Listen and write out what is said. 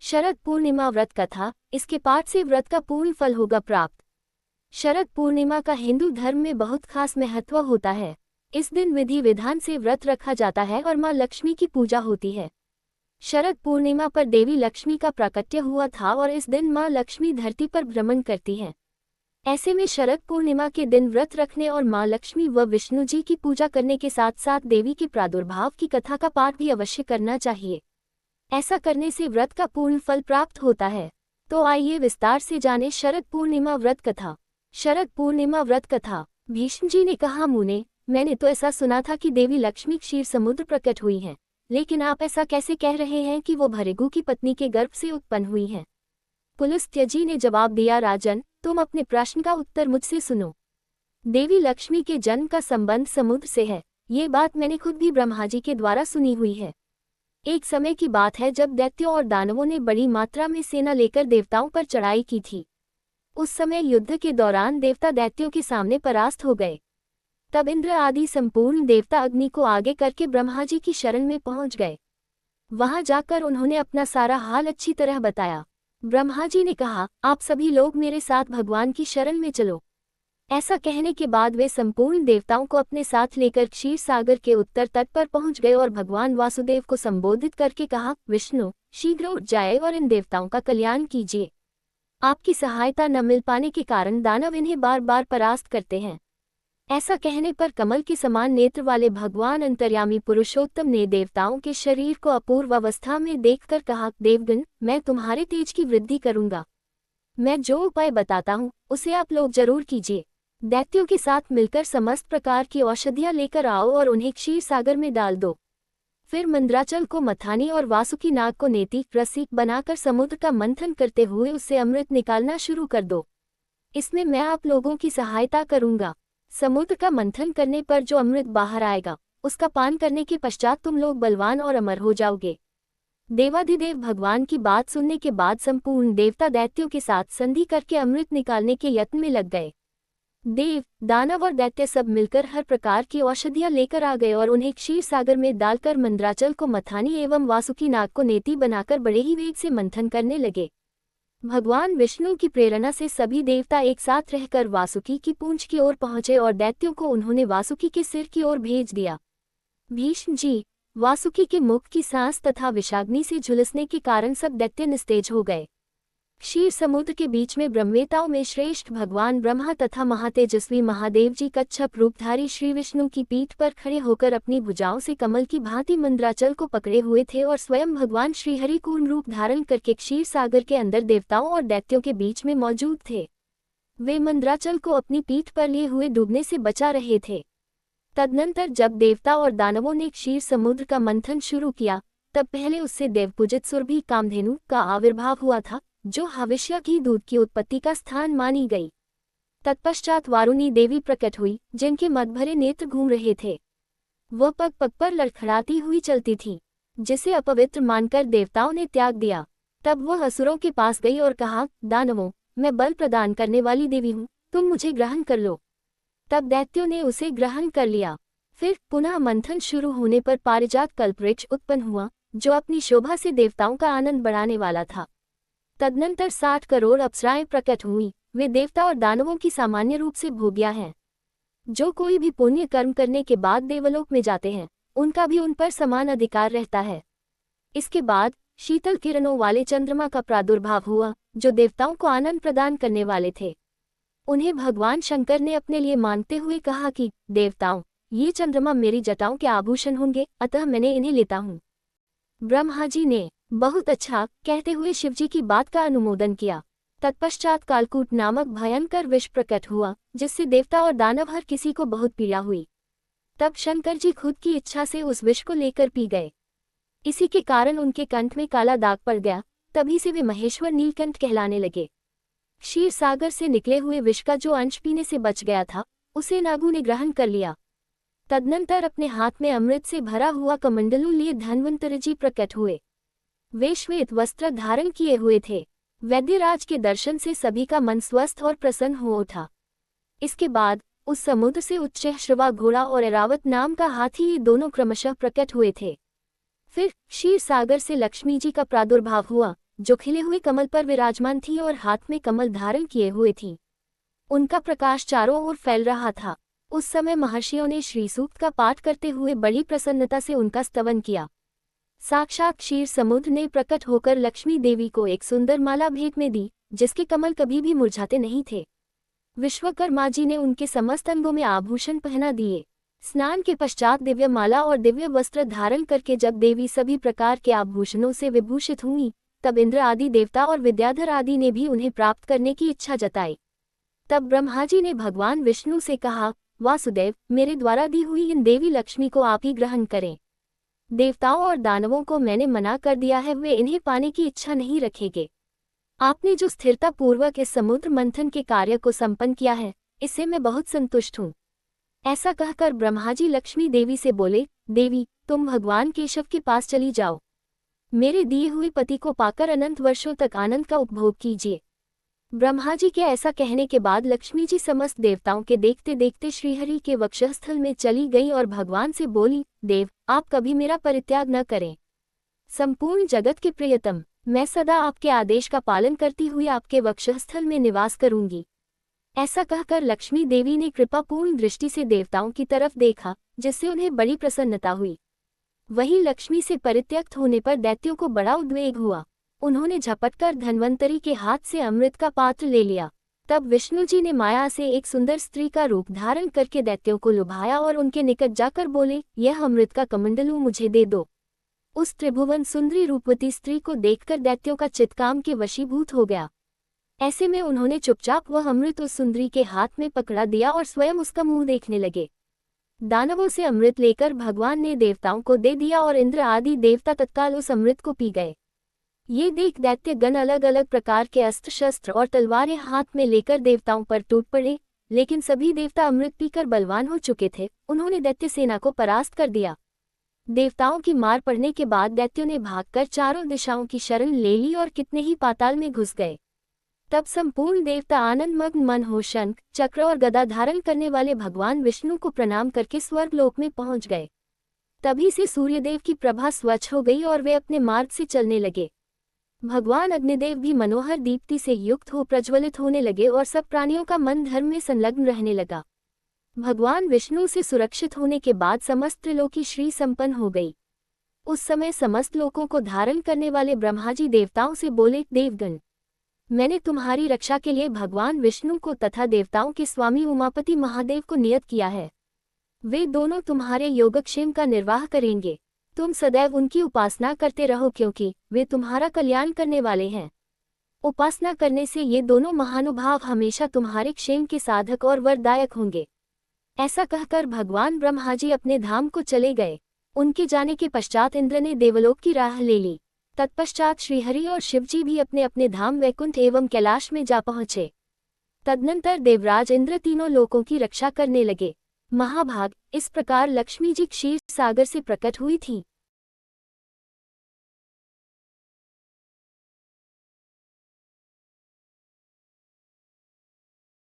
शरद पूर्णिमा व्रत कथा, इसके पाठ से व्रत का पूर्ण फल होगा प्राप्त। शरद पूर्णिमा का हिंदू धर्म में बहुत खास महत्व होता है। इस दिन विधि विधान से व्रत रखा जाता है और मां लक्ष्मी की पूजा होती है। शरद पूर्णिमा पर देवी लक्ष्मी का प्राकट्य हुआ था और इस दिन मां लक्ष्मी धरती पर भ्रमण करती हैं। ऐसे में शरद पूर्णिमा के दिन व्रत रखने और मां लक्ष्मी व विष्णु जी की पूजा करने के साथ साथ देवी के प्रादुर्भाव की कथा का पाठ भी अवश्य करना चाहिए। ऐसा करने से व्रत का पूर्ण फल प्राप्त होता है। तो आइए विस्तार से जानें शरद पूर्णिमा व्रत कथा। शरद पूर्णिमा व्रत कथा। भीष्म जी ने कहा, मुने, मैंने तो ऐसा सुना था कि देवी लक्ष्मी क्षीर समुद्र प्रकट हुई हैं, लेकिन आप ऐसा कैसे कह रहे हैं कि वो भृगु की पत्नी के गर्भ से उत्पन्न हुई हैं? पुलस्त्य ने जवाब दिया, राजन, तुम अपने प्रश्न का उत्तर मुझसे सुनो। देवी लक्ष्मी के जन्म का संबंध समुद्र से है। ये बात मैंने खुद भी ब्रह्मा जी के द्वारा सुनी हुई है। एक समय की बात है जब दैत्यों और दानवों ने बड़ी मात्रा में सेना लेकर देवताओं पर चढ़ाई की थी। उस समय युद्ध के दौरान देवता दैत्यों के सामने परास्त हो गए। तब इंद्र आदि संपूर्ण देवता अग्नि को आगे करके ब्रह्मा जी की शरण में पहुंच गए। वहां जाकर उन्होंने अपना सारा हाल अच्छी तरह बताया। ब्रह्मा जी ने कहा, आप सभी लोग मेरे साथ भगवान की शरण में चलो। ऐसा कहने के बाद वे संपूर्ण देवताओं को अपने साथ लेकर क्षीर सागर के उत्तर तट पर पहुंच गए और भगवान वासुदेव को संबोधित करके कहा, विष्णु, शीघ्र उठ जाए और इन देवताओं का कल्याण कीजिए। आपकी सहायता न मिल पाने के कारण दानव इन्हें बार बार परास्त करते हैं। ऐसा कहने पर कमल के समान नेत्र वाले भगवान अंतर्यामी पुरुषोत्तम ने देवताओं के शरीर को अपूर्व अवस्था में देखकर कहा, देवगण, मैं तुम्हारे तेज की वृद्धि करूंगा। मैं जो उपाय बताता हूँ उसे आप लोग जरूर कीजिए। दैत्यों के साथ मिलकर समस्त प्रकार की औषधियां लेकर आओ और उन्हें क्षीर सागर में डाल दो। फिर मंद्राचल को मथानी और वासुकी नाग को नेति रसिक बनाकर समुद्र का मंथन करते हुए उससे अमृत निकालना शुरू कर दो। इसमें मैं आप लोगों की सहायता करूंगा। समुद्र का मंथन करने पर जो अमृत बाहर आएगा उसका पान करने के पश्चात तुम लोग बलवान और अमर हो जाओगे। देवाधिदेव भगवान की बात सुनने के बाद संपूर्ण देवता दैत्यों के साथ संधि करके अमृत निकालने के यत्न में लग गए। देव, दानव और दैत्य सब मिलकर हर प्रकार की औषधियां लेकर आ गए और उन्हें क्षीर सागर में डालकर मंद्राचल को मथानी एवं वासुकी नाग को नेति बनाकर बड़े ही वेग से मंथन करने लगे। भगवान विष्णु की प्रेरणा से सभी देवता एक साथ रहकर वासुकी की पूंछ की ओर पहुंचे और दैत्यों को उन्होंने वासुकी के सिर की ओर भेज दिया। भीष्म जी, वासुकी के मुख की सांस तथा विषाग्नि से झुलसने के कारण सब दैत्य निस्तेज हो गए। क्षीर समुद्र के बीच में ब्रह्मवेताओं में श्रेष्ठ भगवान ब्रह्मा तथा महातेजस्वी महादेव जी कच्छप रूपधारी श्री विष्णु की पीठ पर खड़े होकर अपनी भुजाओं से कमल की भांति मंद्राचल को पकड़े हुए थे और स्वयं भगवान श्रीहरि कूर्म रूप धारण करके क्षीर सागर के अंदर देवताओं और दैत्यों के बीच में मौजूद थे। वे मंद्राचल को अपनी पीठ पर लिए हुए डूबने से बचा रहे थे। तदनंतर जब देवता और दानवों ने क्षीर समुद्र का मंथन शुरू किया, तब पहले उससे देवपूजित सुरभि कामधेनु का आविर्भाव हुआ था, जो हविष्य की दूध की उत्पत्ति का स्थान मानी गई। तत्पश्चात वारुणी देवी प्रकट हुई, जिनके मदभरे नेत्र घूम रहे थे। वह पग पग पर लड़खड़ाती हुई चलती थी, जिसे अपवित्र मानकर देवताओं ने त्याग दिया। तब वह असुरों के पास गई और कहा, दानवों, मैं बल प्रदान करने वाली देवी हूँ, तुम मुझे ग्रहण कर लो। तब दैत्यों ने उसे ग्रहण कर लिया। फिर पुनः मंथन शुरू होने पर पारिजात कल्पवृक्ष उत्पन्न हुआ, जो अपनी शोभा से देवताओं का आनंद बढ़ाने वाला था। तदनंतर 60 करोड़ अप्सराएं प्रकट हुई। वे देवता और दानवों की सामान्य रूप से भोग्या हैं। जो कोई भी पुण्य कर्म करने के बाद देवलोक में जाते हैं, उनका भी उन पर समान अधिकार रहता है। इसके बाद शीतल किरणों वाले चंद्रमा का प्रादुर्भाव हुआ, जो देवताओं को आनंद प्रदान करने वाले थे। उन्हें भगवान शंकर ने अपने लिए मानते हुए कहा कि देवताओं, ये चंद्रमा मेरी जटाओं के आभूषण होंगे, अतः मैंने इन्हें लेता हूँ। ब्रह्मा जी ने बहुत अच्छा कहते हुए शिवजी की बात का अनुमोदन किया। तत्पश्चात कालकूट नामक भयंकर विष प्रकट हुआ, जिससे देवता और दानव हर किसी को बहुत पीड़ा हुई। तब शंकर जी खुद की इच्छा से उस विष को लेकर पी गए। इसी के कारण उनके कंठ में काला दाग पड़ गया। तभी से वे महेश्वर नीलकंठ कहलाने लगे। क्षीर सागर से निकले हुए विष का जो अंश पीने से बच गया था, उसे नागों ने ग्रहण कर लिया। तदनंतर अपने हाथ में अमृत से भरा हुआ कमंडलू लिए धन्वंतरि जी प्रकट हुए। वे श्वेत वस्त्र धारण किए हुए थे। वैद्यराज के दर्शन से सभी का मन स्वस्थ और प्रसन्न हो उठा। इसके बाद उस समुद्र से उच्चैःश्रवा घोड़ा और ऐरावत नाम का हाथी, ये दोनों क्रमशः प्रकट हुए थे। फिर क्षीर सागर से लक्ष्मी जी का प्रादुर्भाव हुआ, जो खिले हुए कमल पर विराजमान थी और हाथ में कमल धारण किए हुए थी। उनका प्रकाश चारों ओर फैल रहा था। उस समय महर्षियों ने श्री सूक्त का पाठ करते हुए बड़ी प्रसन्नता से उनका स्तवन किया। साक्षात क्षीर समुद्र ने प्रकट होकर लक्ष्मी देवी को एक सुंदर माला भेंट में दी, जिसके कमल कभी भी मुरझाते नहीं थे। विश्वकर्मा जी ने उनके समस्त अंगों में आभूषण पहना दिए। स्नान के पश्चात दिव्य माला और दिव्य वस्त्र धारण करके जब देवी सभी प्रकार के आभूषणों से विभूषित हुई, तब इंद्र आदि देवता और विद्याधर आदि ने भी उन्हें प्राप्त करने की इच्छा जताई। तब ब्रह्मा जी ने भगवान विष्णु से कहा, वासुदेव, मेरे द्वारा दी हुई इन देवी लक्ष्मी को आप ही ग्रहण करें। देवताओं और दानवों को मैंने मना कर दिया है, वे इन्हें पाने की इच्छा नहीं रखेंगे। आपने जो स्थिरता पूर्वक इस समुद्र मंथन के कार्य को संपन्न किया है, इससे मैं बहुत संतुष्ट हूँ। ऐसा कहकर ब्रह्मा जी लक्ष्मी देवी से बोले, देवी, तुम भगवान केशव के पास चली जाओ। मेरे दिए हुए पति को पाकर अनंत वर्षों तक आनंद का उपभोग कीजिए। ब्रह्मा जी के ऐसा कहने के बाद लक्ष्मी जी समस्त देवताओं के देखते देखते श्रीहरि के वक्षस्थल में चली गई और भगवान से बोली, देव, आप कभी मेरा परित्याग न करें। संपूर्ण जगत के प्रियतम, मैं सदा आपके आदेश का पालन करती हुई आपके वक्षस्थल में निवास करूंगी। ऐसा कहकर लक्ष्मी देवी ने कृपापूर्ण दृष्टि से देवताओं की तरफ देखा, जिससे उन्हें बड़ी प्रसन्नता हुई। वहीं लक्ष्मी से परित्यक्त होने पर दैत्यों को बड़ा उद्वेग हुआ। उन्होंने झपटकर धन्वंतरी के हाथ से अमृत का पात्र ले लिया। तब विष्णु जी ने माया से एक सुंदर स्त्री का रूप धारण करके दैत्यों को लुभाया और उनके निकट जाकर बोले, यह अमृत का कमंडलू मुझे दे दो। उस त्रिभुवन सुंदरी रूपवती स्त्री को देखकर दैत्यों का चित्त काम के वशीभूत हो गया। ऐसे में उन्होंने चुपचाप वह अमृत उस सुंदरी के हाथ में पकड़ा दिया और स्वयं उसका मुंह देखने लगे। दानवों से अमृत लेकर भगवान ने देवताओं को दे दिया और इंद्र आदि देवता तत्काल उस अमृत को पी गए। ये देख दैत्य गण अलग अलग प्रकार के अस्त्र शस्त्र और तलवारें हाथ में लेकर देवताओं पर टूट पड़े, लेकिन सभी देवता अमृत पीकर बलवान हो चुके थे। उन्होंने दैत्य सेना को परास्त कर दिया। देवताओं की मार पड़ने के बाद दैत्यों ने भागकर चारों दिशाओं की शरण ले ली और कितने ही पाताल में घुस गए। तब संपूर्ण देवता आनंदमग्न मन हो शंख, चक्र और गदा धारण करने वाले भगवान विष्णु को प्रणाम करके स्वर्गलोक में पहुंच गए। तभी से सूर्यदेव की प्रभा स्वच्छ हो गई और वे अपने मार्ग से चलने लगे। भगवान अग्निदेव भी मनोहर दीप्ति से युक्त हो प्रज्वलित होने लगे और सब प्राणियों का मन धर्म में संलग्न रहने लगा। भगवान विष्णु से सुरक्षित होने के बाद समस्त त्रिलोकी श्री संपन्न हो गई। उस समय समस्त लोकों को धारण करने वाले ब्रह्माजी देवताओं से बोले, देवगण, मैंने तुम्हारी रक्षा के लिए भगवान विष्णु को तथा देवताओं के स्वामी उमापति महादेव को नियत किया है। वे दोनों तुम्हारे योगक्षेम का निर्वाह करेंगे। तुम सदैव उनकी उपासना करते रहो, क्योंकि वे तुम्हारा कल्याण करने वाले हैं। उपासना करने से ये दोनों महानुभाव हमेशा तुम्हारे क्षेम के साधक और वरदायक होंगे। ऐसा कहकर भगवान ब्रह्माजी अपने धाम को चले गए। उनके जाने के पश्चात इंद्र ने देवलोक की राह ले ली। तत्पश्चात श्रीहरि और शिवजी भी अपने अपने धाम वैकुंठ एवं कैलाश में जा पहुंचे। तदनंतर देवराज इंद्र तीनों लोकों की रक्षा करने लगे। महाभाग, इस प्रकार लक्ष्मी जी क्षीर सागर से प्रकट हुई थी।